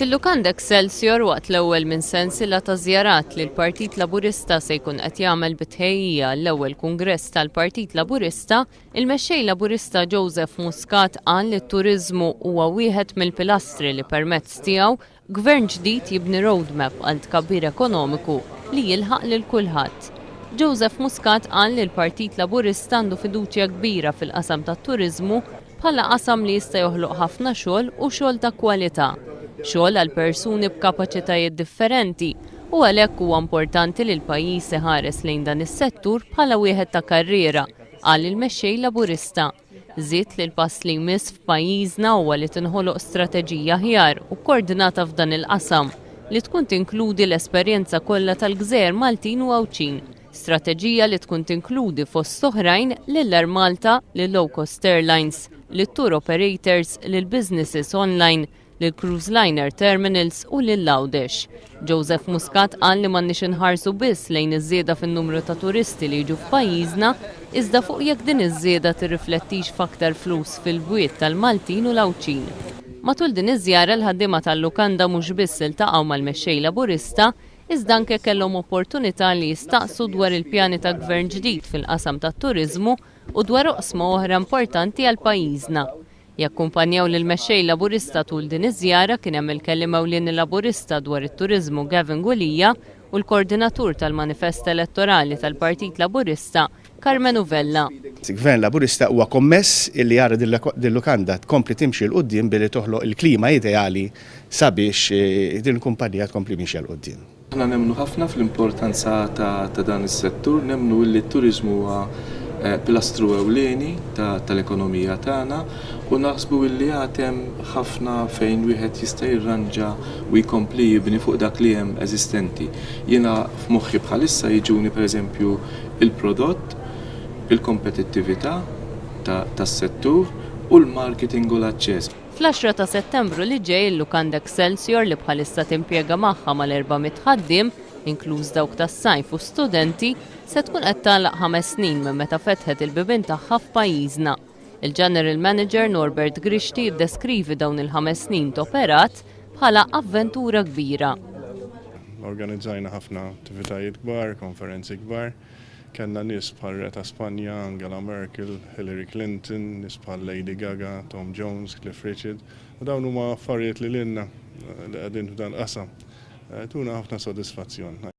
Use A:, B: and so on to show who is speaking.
A: Fil-Lukanda Excelsior waqt l-ewwel minn sensiela ta' żjarat li l-Partit Laburista se jkun qed jagħmel bitħejjija l-ewwel kungress tal-Partit Laburista, il-mexxej Laburista Joseph Muscat qal li t-turiżmu huwa wieħed mill-pilastri li permezz tiegħu gvern ġdid jibni roadmap għal tkabbir ekonomiku li jilħaq lil kulħadd. Joseph Muscat qal li l-Partit Laburista għandu fiduċja kbira fil-qasam tat-turiżmu bħala qasam li jista' joħloq ħafna xogħol u xogħol ta' kwalità. Xogħol għal persuni b'kapaċitajiet differenti u għalhekk huwa importanti li l-pajjiż iħares lejn dan is-settur bħala wieħed ta' karriera, qal il-mexxej Laburista. Żied li l-pass li jmiss f'pajjiżna huwa li tinħoloq strateġija aħjar u koordinata f'dan il-qasam li tkun tinkludi l-esperjenza kollha tal-Gżejjer Maltin u Għawċin. Strateġija li tkun tinkludi fost oħrajn lill-Air Malta, lill-Low Cost Airlines, lit-Tour Operators, lill-Businesses Online, lill-Cruise Liner Terminals u lill-Laudesh. Joseph Muscat qal li m'għandniex inħarsu biss lejn iż-żieda fin-numru ta' turisti li jiġu f'pajjiżna, iżda fuq jekk din iż-żieda tirriflettix f'aktar flus fil-bwiet tal-Maltin u l-Għawċin. Matul din iż-żjara l-ħaddiema tal-Lukanda mhux biss iltaqgħu mal-mexxej Laburista, iżda anke kellhom opportunità li jistaqsu dwar il-pjani ta' gvern ġdid fil-qasam tat-turiżmu u dwar oqsma oħra importanti għal pajjiżna. Jakkumpanjaw lill-mexxej Laburista tul din iż-żjara kien hemm il-kelliem ewlieni Laburista dwar it-turiżmu Gavin Gulija u l-koordinatur tal-manifest elettorali tal-Partit Laburista Carmen Uvella.
B: Il-Gvern Laburista huwa kommess illi jara dil-Lukanda tkompli timxi l-qudiem billi toħloq il-klima ideali sabiex din il-kumpanija tkompli mixi l-qudiem.
C: Aħna nemmnu ħafna fl-importanza ta' dan is-settur, nemmnu li t-turiżmu huwa pilastru ewlieni tal-ekonomija tagħna u naħsbu li għatem ħafna fejn wieħed jista' jirranġa u jkompli jibni fuq dak li hemm eżistenti. Jiena f'moħħi bħalissa jiġuni pereżempju il-prodott, il-kompetittività tas-settur u l-marketing u l-aċċess.
A: Fl-10 ta' Settembru li ġej il-Lukanda Excelsior li bħalissa timpjega magħha mal-400 ħaddiem, inkluż dawk tas-sajf u studenti, se tkun qed tagħlaq 5 snin minn meta fetħet il-bibien tagħha f'pajjiżna. Il-General Manager Norbert Grixti jiddeskrivi dawn il-5 snin toperat bħala avventura kbira.
D: Organizzajna ħafna attivitajiet kbar, konferenzi kbar. Kenna nies bħal Re ta' Spanja, Angela Merkel, Hillary Clinton, nies bħal Lady Gaga, Tom Jones, Cliff Richard. U dawn huma affarijiet li lilna li qegħdin f'dan qasam. Tuna ħafna sodisfazzjon.